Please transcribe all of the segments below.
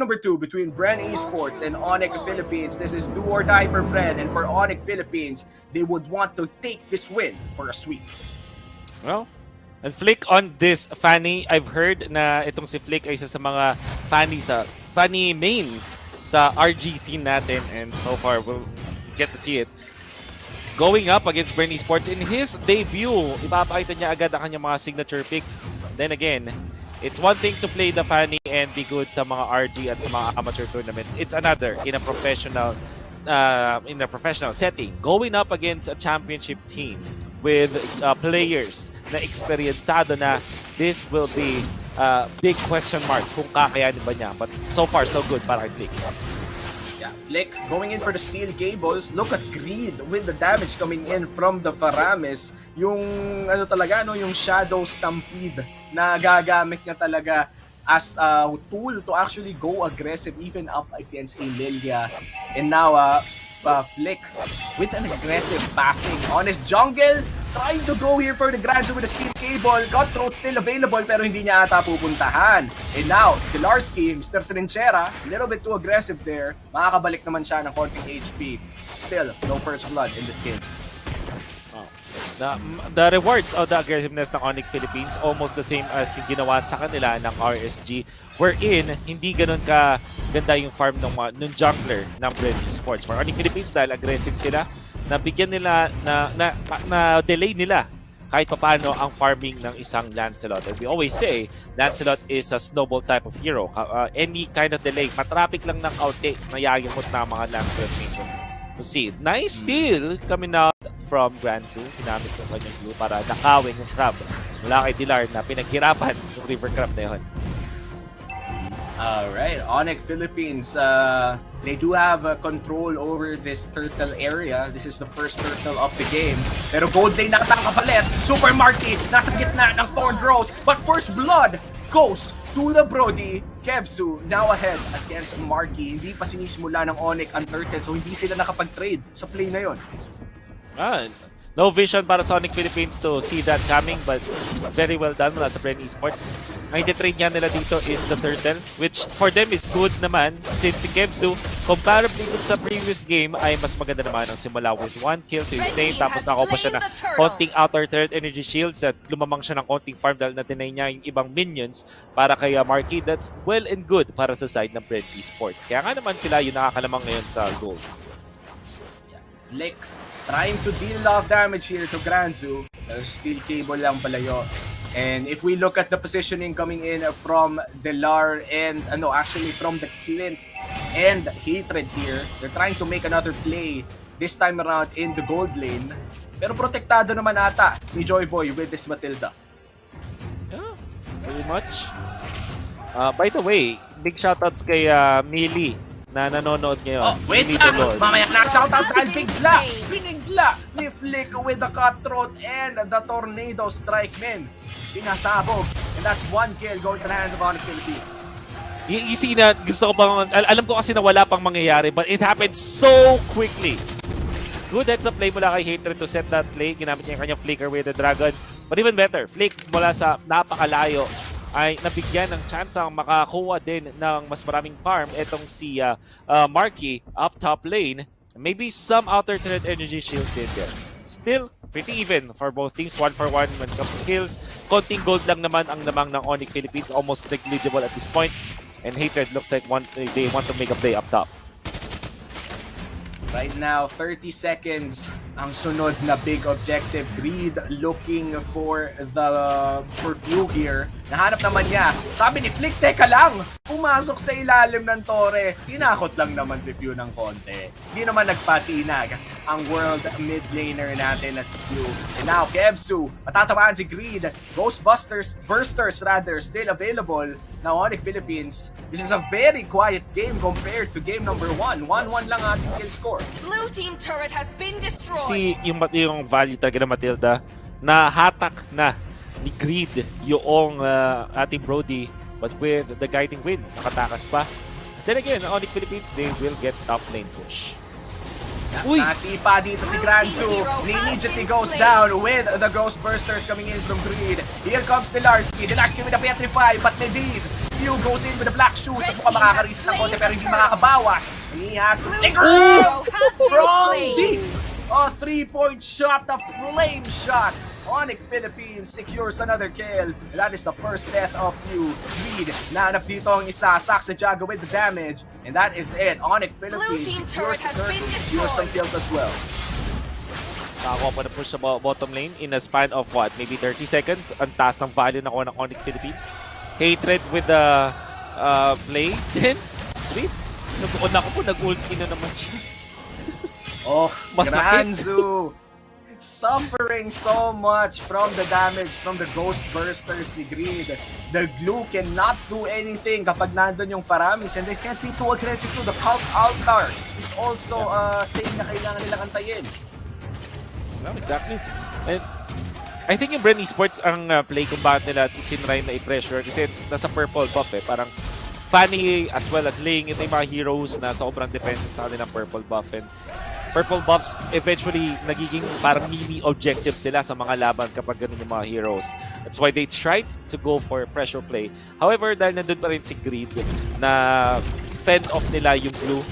number 2 between BREN eSports and ONIC Philippines. This is do or die for BREN, and for ONIC Philippines, they would want to take this win for a sweep. Well, and Flick on this, Fanny, I've heard na itong si Flick ay isa sa mga Fanny mains sa RGC natin, and so far we'll get to see it. Going up against BREN eSports in his debut, ipapakita niya agad ang kanyang mga signature picks. Then again, it's one thing to play the Fanny and be good sa mga RG at sa mga amateur tournaments. It's another in a professional setting. Going up against a championship team with players na experiencado na, this will be a big question mark kung kakayanin ba niya. But so far, so good para kay Flick. Yeah, Flick going in for the steel cables. Look at Greed with the damage coming in from the Faramis. Yung ano talaga, no, yung Shadow Stampede na gagamit niya talaga as a tool to actually go aggressive even up against a Lilia. And now Flick with an aggressive passing on his jungle, trying to go here for the Granzo with a steel cable. Cutthroat still available pero hindi niya ata pupuntahan. And now, Delarski, Mr. Trinchera, a little bit too aggressive there. Makakabalik naman siya ng konting HP. Still, no first blood in this game. The rewards of the aggressiveness ng ONIC Philippines almost the same as yung ginawa sa kanila ng RSG, wherein hindi ganun ka ganda yung farm ng jungler ng BREN eSports. For ONIC Philippines, dahil aggressive sila, nabigyan nila na delay nila kahit paano ang farming ng isang Lancelot. And we always say Lancelot is a snowball type of hero. Any kind of delay, matraffic lang ng outtake na yayamot na mga Lancelot nation. We'll see. Nice steal coming out from Granzu. Hinamit yung kanyang glue para nakawin yung crab mula kay Dilar na pinaghirapan yung river crab na yun. Alright, ONIC Philippines, they do have control over this turtle area. This is the first turtle of the game. Pero gold lane nakatangkapalit. Super Marky nasa gitna ng Thorn Rose. But first blood goes to the Brody. Kevsu now ahead against Marky. Hindi pa sinismula ng ONIC ang turtle, so hindi sila nakapag-trade sa play na yon. No vision para sa ONIC Philippines to see that coming, but very well done mula sa BREN eSports. Ang iti-trade niya nila dito is the turtle, which for them is good naman since si Kevsu, comparably sa previous game, ay mas maganda naman ang simula with 1 kill to his name, tapos nakuha pa siya na konting outer turret energy shields at lumamang siya ng konting farm dahil na-deny niya yung ibang minions para kay Marky. That's well and good para sa side ng BREN eSports. Kaya nga naman sila yung nakakalamang ngayon sa gold. Flick trying to deal a lot of damage here to Granzu. Steel cable lang pala yun. And if we look at the positioning coming in from Delar and actually from the Clint and Hatred here, they're trying to make another play this time around in the gold lane. Pero protektado naman ata ni Joy Boy with this Matilda. Yeah, very much. By the way, big shoutouts kay Millie na nanonood ngayon. Oh, wait lang! Mamaya na-shoutout dahil binigla ni Flick with the cutthroat and the tornado strike, men. Pinasabog. And that's 1 kill going to the hands of ONIC Philippines. Easy na, gusto ko pang, alam ko kasi na wala pang mangyayari, but it happened so quickly. Good heads up play mula kay Hatred to set that play. Ginamit niya yung kanyang flicker with the dragon. But even better, Flick mula sa napakalayo ay nabigyan ng chance ang makakuha din ng mas maraming farm itong si Marky up top lane. Maybe some outer turret energy shields in there. Still, pretty even for both teams. 1 for 1 when it comes to kills. Konting gold lang naman ang namang ng ONIC Philippines. Almost negligible at this point. And Hatred looks like they want to make a play up top. Right now, 30 seconds ang sunod na big objective. Greed looking for few here. Nahanap naman niya. Sabi ni Flick, teka lang! Pumasok sa ilalim ng tore. Tinakot lang naman si Few ng konti. Hindi naman nagpatinag ang world mid laner natin na si Few. And now, Kevsu, matatamaan si Greed. Bursters still available. Now, ONIC Philippines, this is a very quiet game compared to game number 1. 1-1 lang ating kill score. Blue team turret has been destroyed. Si yung value talaga ng Matilda na hatak na ni Greed yung ating Brody, but with the guiding wind, nakatakas pa. Then again, ONIC Philippines, they will get top lane push. Nasipa dito si Granzu. He immediately goes down with the Ghost Bursters coming in from Greed. Here comes Delarski. Delarski with a Petrify, but Nedid Few goes in with the black shoes at Red mukhang team makaka-reset has ng konti slain pero the hindi turtle. makakabawas. And he has to Blue take team's hero has been from slain. deep. A 3-point shot, the flame shot. ONIC Philippines secures another kill. And that is the first death of Few. Lead. Nahanap dito ang isa. Saxajago with the damage. And that is it. ONIC Philippines team secures turret has the been secures some destroyed. kills as well. Nakakuha pa na push sa bottom lane in a span of what? Maybe 30 seconds. Ang taas ng value nakuha ng ONIC Philippines. Hatred with the play. Then, wait. Nag-on ako po. Nag-ulti na naman siya. Oh, Masakit. Granzu suffering so much from the damage from the Ghost Bursters ni Greed. The glue cannot do anything kapag nandun yung Faramis and they can't be too aggressive too. The Cult Altar is also a thing na kailangan nilang antayin. Well, exactly. And I think yung BREN eSports ang play kung bakit nila tinry na i-pressure kasi nasa purple buff eh. Parang Fanny as well as laying ito yung mga heroes na sobrang dependent sa kanilang purple buff. And purple buffs eventually nagiging parang mini objective sila sa mga laban kapag ganun yung mga heroes. That's why they tried to go for pressure play. However, dahil nandun pa rin si Greed na fend off nila yung blue.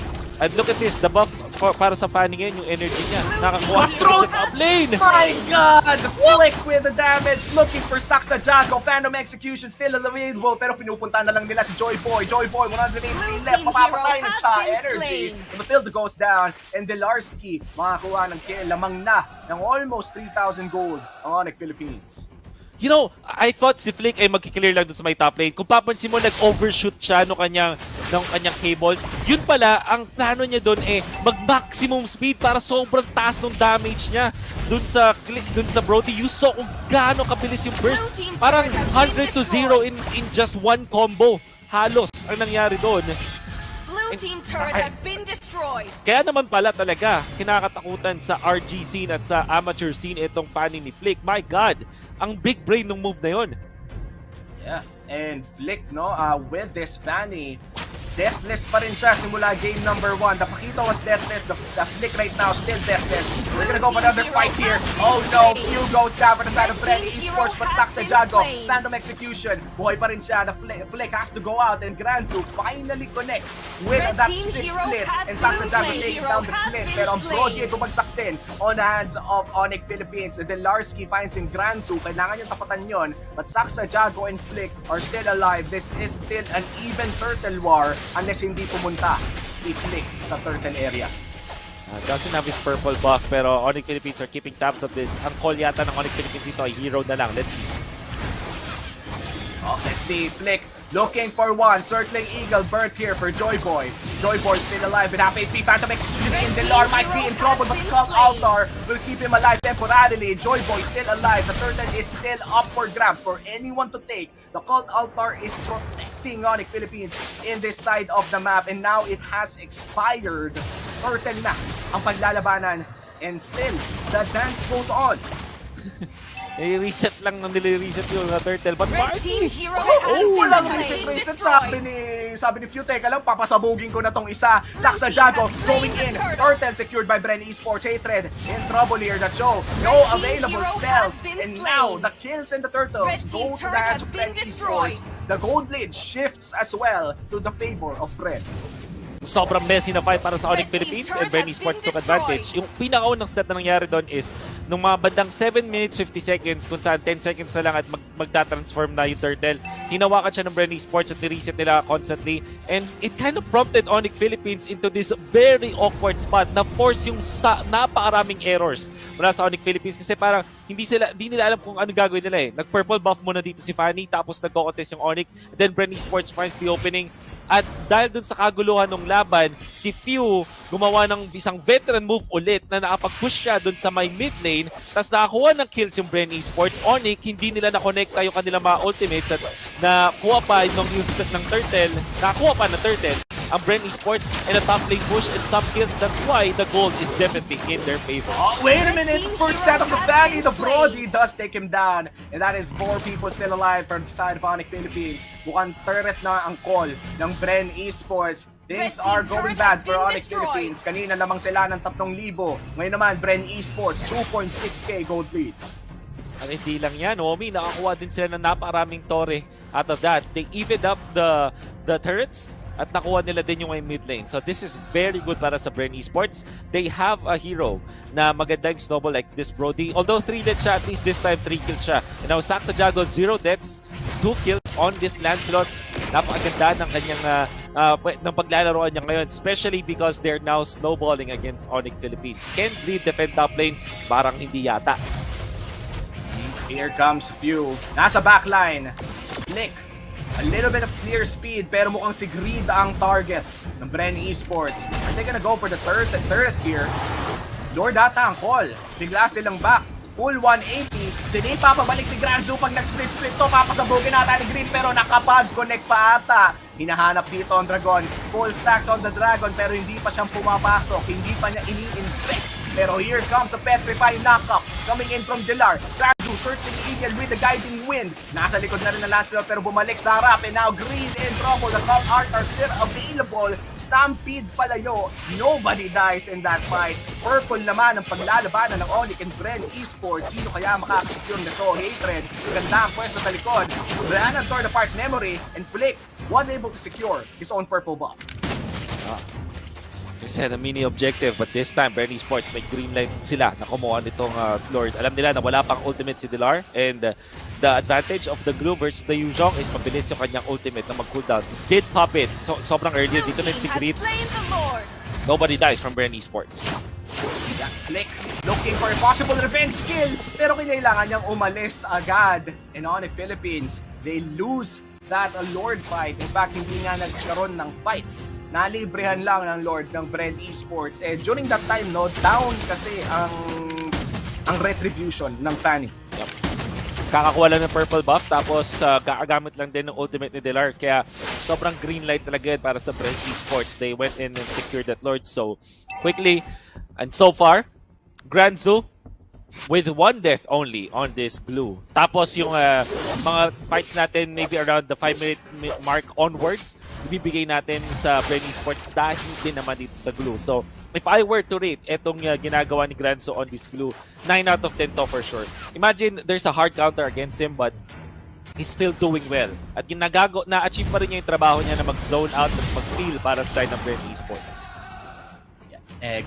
And look at this, the buff para sa Fanny ngayon, yung energy niya. Nakakuha siya sa top lane! My God! Flick with the damage, looking for Saxajago. Phantom Execution still available, pero pinupunta na lang nila si Joy Boy. Joy Boy, 183 left, mapapatay na siya. Energy. Matilda goes down, and Delarski makakuha ng kill. Lamang na ng almost 3,000 gold ang ONIC Philippines. You know, I thought si Flick ay magkiklear lang dun sa may top lane. Kung papansin mo, nag-overshoot siya ng kanyang cables. Yun pala, ang plano niya dun eh, mag-maximum speed para sobrang taas ng damage niya dun sa Brody. You saw kung gaano kabilis yung burst. Parang 100 to 0 in just one combo. Halos ang nangyari dun. Blue team turret has been destroyed. Kaya naman pala talaga, kinakatakutan sa RG scene at sa amateur scene itong Fanny ni Flick. My God, ang big brain ng move na yun. Yeah, and Flick, no, with this Fanny, deathless pa rin siya simula game number 1. The Pakito was deathless, the Flick right now still deathless. We're gonna go for another fight here. Oh no, Q goes down for the side of BREN eSports, but Saxajago, Phantom Execution, buhay pa rin siya. The Flick has to go out, and Granzu finally connects with that split split, and Saxajago takes down the split. Pero ang Brody ay bumagsak din on the hands of ONIC Philippines. And then Larski finds in Granzu, kailangan yung tapatan yon, but Saxajago and Flick are still alive. This is still an even turtle war unless hindi pumunta si Flick sa turtle area. Doesn't have his purple buff pero ONIC Philippines are keeping tabs of this. Ang call yata ng ONIC Philippines ito ay hero na lang. Let's see. Oh, let's see, Flick looking for one, circling Eagle Bird here for Joy Boy. Joy Boy still alive with half HP, Phantom Execution in. Delar might be in trouble, but Cult Altar will keep him alive temporarily. Joy Boy still alive, the turtle is still up for grabs for anyone to take. The Cult Altar is protecting ONIC Philippines in this side of the map, and now it has expired. Turtle na ang paglalabanan, and still, the dance goes on. I-reset lang ng nire-reset yung turtle. But Red Marky! team hero has Walang been reset. destroyed. Sabi ni Few, teka lang, papasabugin ko na tong isa. Saxajago going in. Turtle secured by BREN eSports. Hatred in trouble here. The show. No available spells. And now, the kills and the turtles go to the hands of BREN eSports. The gold lead shifts as well to the favor of BREN. Sobrang messy na fight para sa ONIC Philippines and BREN eSports took advantage. Yung pinakaunang step na nangyari doon is nung mga bandang 7 minutes 50 seconds kung saan 10 seconds na lang at magta-transform na yung turtle. Hinawakan siya ng BREN eSports at nireset nila constantly, and it kind of prompted ONIC Philippines into this very awkward spot na force yung napakaraming errors mula sa ONIC Philippines kasi parang hindi nila alam kung ano gagawin nila eh. Nag-purple buff muna dito si Fanny tapos nag-contest yung ONIC, then BREN eSports finds the opening. At dahil dun sa kaguluhan ng laban, si Few gumawa ng isang veteran move ulit na nakapag-push siya dun sa may mid lane, tapos nakakuha ng kills yung BREN eSports. ONIC, hindi nila na-connecta yung kanilang mga ultimates at nakuha pa ng turtle, nakakuha pa ng turtle ang BREN eSports and a top lane push and some kills. That's why the gold is definitely in their favor. Oh, wait a minute! First step of the Fanny, the Brody does take him down. And that is 4 people still alive from the side of ONIC Philippines. Mukhang turret na ang call ng BREN eSports. Things are going bad for ONIC Philippines. Kanina lamang sila ng 3,000. Ngayon naman, BREN eSports, 2.6k gold lead. At hindi lang yan, Omi, nakakuha din sila ng napakaraming tore out of that. They evened up the turrets at nakuha nila din yung mid lane. So this is very good para sa BREN eSports. They have a hero na magandang snowball like this Brody. Although 3 deaths siya, at least this time 3 kills siya. And now Saxa Jago, 0 deaths, 2 kills on this Lancelot. Napakaganda ng kanyang ng paglalaroan niya ngayon, especially because they're now snowballing against ONIC Philippines. Can Bleed defend top lane? Parang hindi yata. Here comes Few. Nasa backline. Nick. A little bit of clear speed, pero mukhang si Greed ang target ng BREN eSports. Are they gonna go for the turret here? Lord ata ang call. Bigla silang back. Full 180. Sinipa pabalik si Granzu pag nag-split to. Papasabugin ata ni Greed pero nakapag-connect pa ata. Hinahanap dito ang Dragon. Full stacks on the Dragon pero hindi pa siyang pumapasok. Hindi pa niya ini-invest. Pero here comes a Petrify knockup coming in from Dilar. Granzu searching Eagle with the guiding wind. Nasa likod na rin ng Lancelot pero bumalik sa harap. And now Green and Promo, the call art are still available. Stampede palayo. Nobody dies in that fight. Purple naman ang paglalabanan ng ONIC and BREN eSports. Sino kaya makakasecure nito? Hatred. Ganda ang pwesto sa likod. Brandon tore the parts memory and Flick was able to secure his own purple buff. Kasi na mini objective, but this time BREN eSports may green light sila na kumuha nitong Lord. Alam nila na wala pang ultimate si Dilar, and the advantage of the Glue versus the Yuzhong is mabilis yung kanyang ultimate na mag-cooldown. Did pop it. So, sobrang early dito na si Greed. Nobody dies from BREN eSports. Yeah, Flick looking for a possible revenge kill, pero kailangan niyang umalis agad. And ONIC Philippines, they lose that Lord fight. In fact, hindi nga nagkaroon ng fight. Nalibrehan lang ng Lord ng BREN eSports. And during that time, no, down kasi ang retribution ng Fanny. Yep. Kakakuha lang ng purple buff, tapos kakagamit lang din ng ultimate ni Dilar. Kaya sobrang green light talaga para sa BREN eSports. They went in and secured that Lord so quickly. And so far, Granzu with 1 death only on this Glue. Tapos yung mga fights natin maybe around the 5-minute mark onwards, ibibigay natin sa BREN eSports dahil din naman dito sa Glue. So, if I were to rate etong ginagawa ni Granzo on this Glue, 9 out of 10 to for sure. Imagine there's a hard counter against him but he's still doing well. At na-achieve pa rin niya yung trabaho niya na mag-zone out at mag-feel para sa side ng BREN eSports.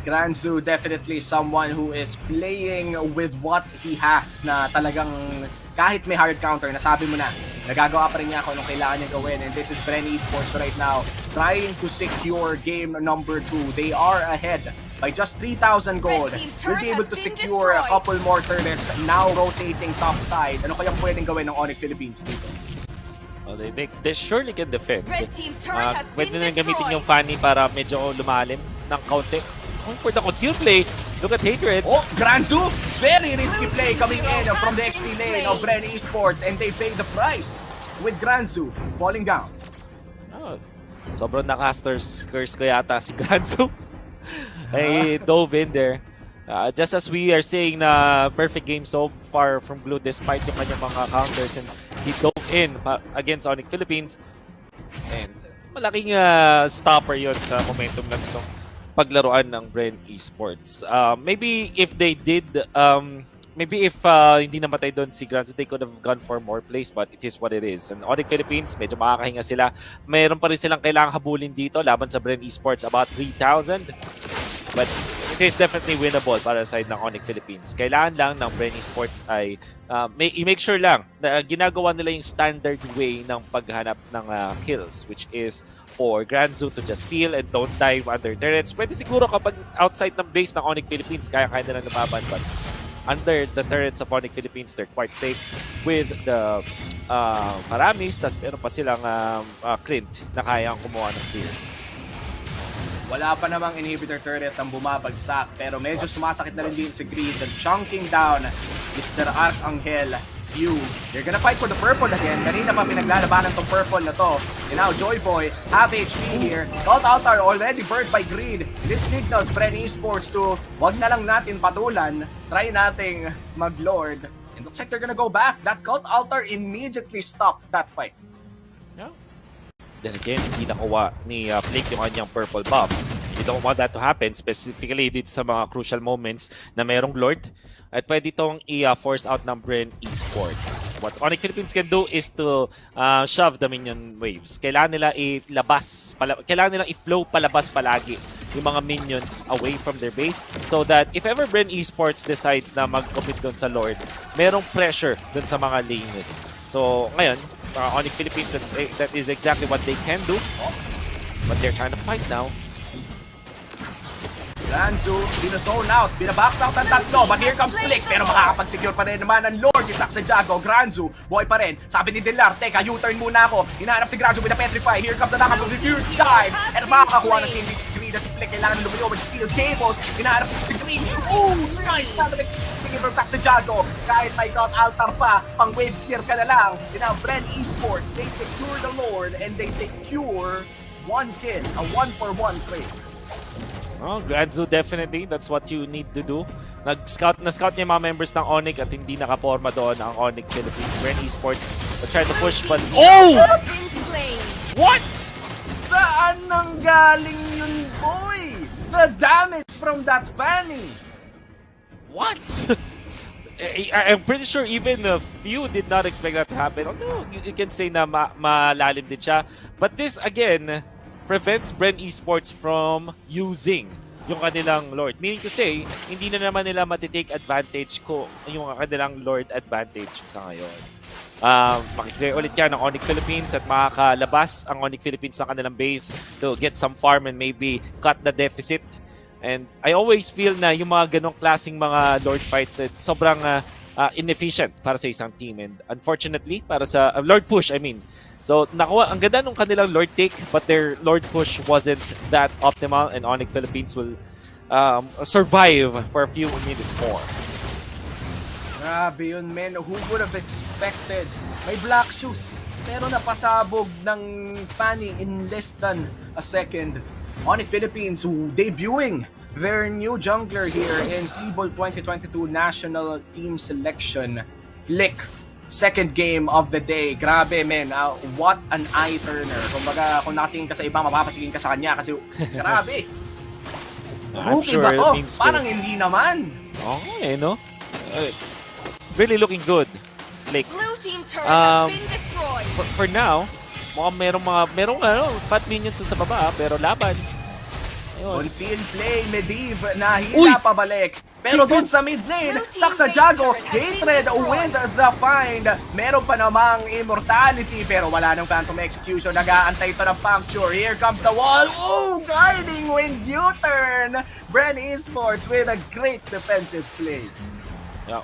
Granzu definitely someone who is playing with what he has na talagang kahit may hard counter, nasabi mo na, nagagawa pa rin niya kung anong kailangan niya gawin. And this is BREN eSports right now trying to secure game number 2. They are ahead by just 3,000 gold. Will be able to secure a couple more turrets now rotating top side. Ano kayang pwedeng gawin ng ONIC Philippines dito? Well, they surely can defend. Pwede na gamitin yung Fanny para medyo lumalim ng kaunti. For the conceal play, look at Hatred. Oh, Granzu! Very risky play coming in from the XP lane of BREN eSports and they pay the price with Granzu falling down. Oh, sobrang nakasters curse ko yata si Granzu. Ay, dove in there. Just as we are saying na perfect game so far from Blue despite yung kanyang mga counters, and he dove in against ONIC Philippines. And malaking stopper yun sa momentum ng isang paglaruan ng BREN eSports. Maybe if they did, maybe if hindi namatay doon si Granzo, they could have gone for more plays, but it is what it is. And ONIC Philippines, medyo makakahinga sila. Mayroon pa rin silang kailangang habulin dito laban sa BREN eSports, about 3,000. But it is definitely winnable para sa side ng ONIC Philippines. Kailangan lang ng BREN eSports ay i-make sure lang na ginagawa nila yung standard way ng paghanap ng kills, which is for Granzu to just peel and don't dive under turrets. Pwede siguro kapag outside ng base ng ONIC Philippines, kaya nilang nababan. But under the turrets of ONIC Philippines, they're quite safe with the Paramis. Tapos meron pa silang Clint na kayang kumuha ng clear. Wala pa namang inhibitor turret ang bumabagsak, pero medyo sumasakit na rin din si Greed. And chunking down Mr. Archangel Q. They're gonna fight for the purple again. Kanina pa pinaglalabanan tong purple na to. And now Joy Boy, half HP here. Cult Altar already burned by Greed. This signals BREN eSports to wag na lang natin patulan. Try nating mag-lord. And looks like they're gonna go back. That Cult Altar immediately stopped that fight. Yeah. Then again, hindi nakuha ni Flake yung kanyang purple buff. You don't want that to happen, specifically dito sa mga crucial moments na merong Lord. At pwede itong i-force out ng BREN eSports. What ONIC Philippines can do is to shove the minion waves. Kailangan nila kailangan nila i-flow palabas palagi yung mga minions away from their base so that if ever BREN eSports decides na mag-commit doon sa Lord, merong pressure doon sa mga lanes. So ngayon, ONIC Philippines, that is exactly what they can do. But they're trying to fight now. Granzu, binazone out, binabox out ang tatlo, but here comes Flick, pero makakapag-secure pa rin naman ang Lord, si Saxajago, Granzu, boy pa rin, sabi ni Dilar, teka, U-turn muna ako, hinahanap si Granzu with a petrify, here comes the knockup of the Fierce time, and makakakuha ng team dito si Green, si Flick, kailangan lumili over the steel cables, hinahanap si Green, oh, nice, speaking from Saxajago, kahit may cut altar pa, pang wave clear ka na lang, BREN eSports, they secure the Lord, and they secure one kill, a 1-for-1 play. Oh, Granzu, definitely. That's what you need to do. Na-scout niya yung mga members ng ONIC at hindi nakaporma doon ang ONIC Philippines. BREN eSports will try to push, but... Oh! What? Saan nang galing yun, boy? The damage from that Fanny. What? I'm pretty sure even a few did not expect that to happen. Although you can say na malalim din siya. But this, again, prevents BREN eSports from using yung kanilang Lord. Meaning to say, hindi na naman nila matitake advantage ko yung kanilang Lord advantage sa ngayon. Makikita ulit yan ng ONIC Philippines at makakalabas ang ONIC Philippines sa kanilang base to get some farm and maybe cut the deficit. And I always feel na yung mga ganong klaseng mga Lord fights sobrang inefficient para sa isang team. And unfortunately, para sa Lord push, I mean. So, nakuha, ang ganda nung kanilang Lord take, but their Lord push wasn't that optimal, and ONIC Philippines will survive for a few minutes more. Grabe yun, men. Who would have expected? May black shoes, pero napasabog ng Fanny in less than a second. ONIC Philippines who debuting their new jungler here in SIBOL 2022 National Team Selection, Flick. Second game of the day. Grabe, men. What an eye-turner. Kumbaga, kung nakatingin ka sa iba, mapapatingin ka sa kanya kasi grabe. Rookie sure ba to? teams Parang hindi naman. Okay, no? It's really looking good. Flick. Blue team turret has been destroyed. For now, mukhang merong fat minions sa baba, pero laban. Conceal play, Mediv, nahila pabalik. Pero doon sa mid lane, Saxajago, Hatred with the find. Meron pa namang immortality, pero wala nang phantom execution. Nag-aantay pa ng puncture. Here comes the wall. Oh, guiding when you turn. BREN eSports with a great defensive play. Yeah.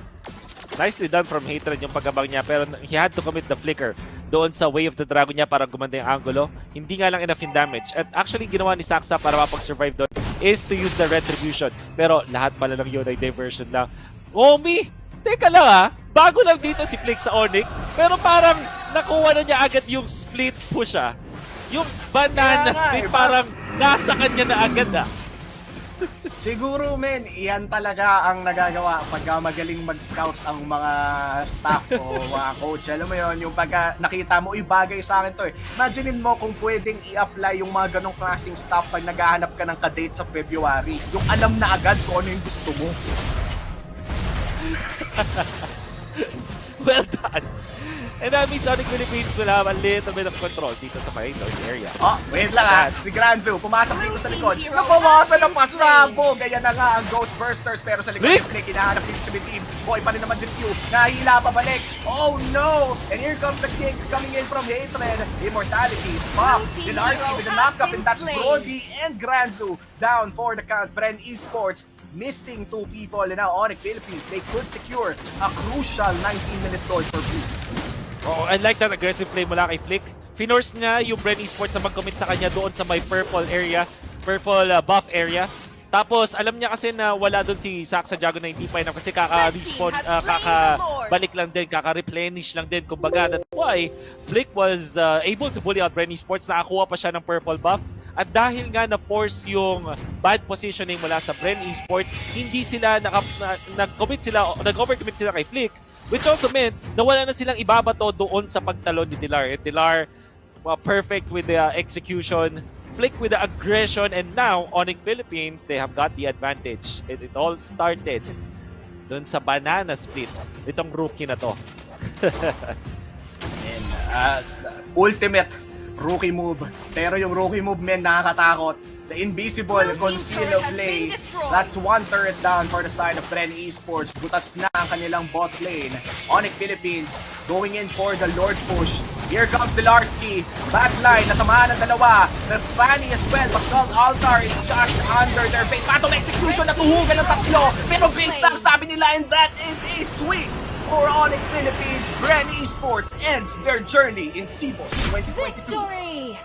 Nicely done from Hatred yung pagabang niya, pero he had to commit the flicker doon sa Way of the Dragon niya para gumanda yung angulo. Hindi nga lang enough in damage. At actually, ginawa ni Saxa para mapag-survive doon is to use the Retribution. Pero lahat pala lang yun ay diversion lang. Omi! Teka lang bago lang dito si Flick sa ONIC, pero parang nakuha na niya agad yung split push Yung banana split parang nasa kanya na agad Siguro, men, iyan talaga ang nagagawa pagka magaling mag-scout ang mga staff o mga coach. Alam mo yon, yung pagka nakita mo, bagay sa akin to Imaginein mo kung pwedeng i-apply yung mga ganong klaseng staff pag naghahanap ka ng ka-date sa February. Yung alam na agad kung ano yung gusto mo. Well done. And that means ONIC Philippines will have a little bit of control dito sa Paito area. Oh, wait lang Si Granzu, pumasok dito sa likod. Nabawasan ang pasabog. Kaya na nga ang Ghost Bursters. Pero sa likod si Flick, hinahanap dito si Team. Boy pa rin naman si Q. Nahila pa balik. Oh no! And here comes the kick coming in from Hatred. Immortality. Pop. Dilarski with the knockup. And that's Brody and Granzu down for the count. BREN eSports missing 2 people. And now ONIC Philippines, they could secure a crucial 19-minute goal for Blue. Oh, I like that aggressive play mula kay Flick. Finorce niya yung BREN eSports na mag-commit sa kanya doon sa may purple area, purple buff area. Tapos alam niya kasi na wala doon si Saxajago na hindi pa kasi kaka-respawn, kaka-balik lang din, kaka-replenish lang din. Kumbaga, that's why Flick was able to bully out BREN eSports. Nakakuha pa siya ng purple buff. At dahil nga na-force yung bad positioning mula sa BREN eSports, hindi sila nag-overcommit sila kay Flick. Which also meant na wala na silang ibabato doon sa pagtalon ni Dilar. Dilar, perfect with the execution, Flick with the aggression, and now ONIC Philippines, they have got the advantage. It all started doon sa banana split. Itong rookie na to. And, ultimate rookie move. Pero yung rookie move, men, nakakatakot. The invisible Blue team's conceal turret has play. been destroyed. That's one turret down for the side of BREN eSports. Butas na ang kanilang bot lane. ONIC Philippines going in for the Lord push. Here comes Delarski. Backline, natamaan ng dalawa. The Fanny as well, but Gold Altar is just under their base. Patong execution na tuhugan ng tatlo. Pero base lang sabi nila, and that is a sweep for ONIC Philippines. BREN eSports ends their journey in SIBOL 2022. Victory!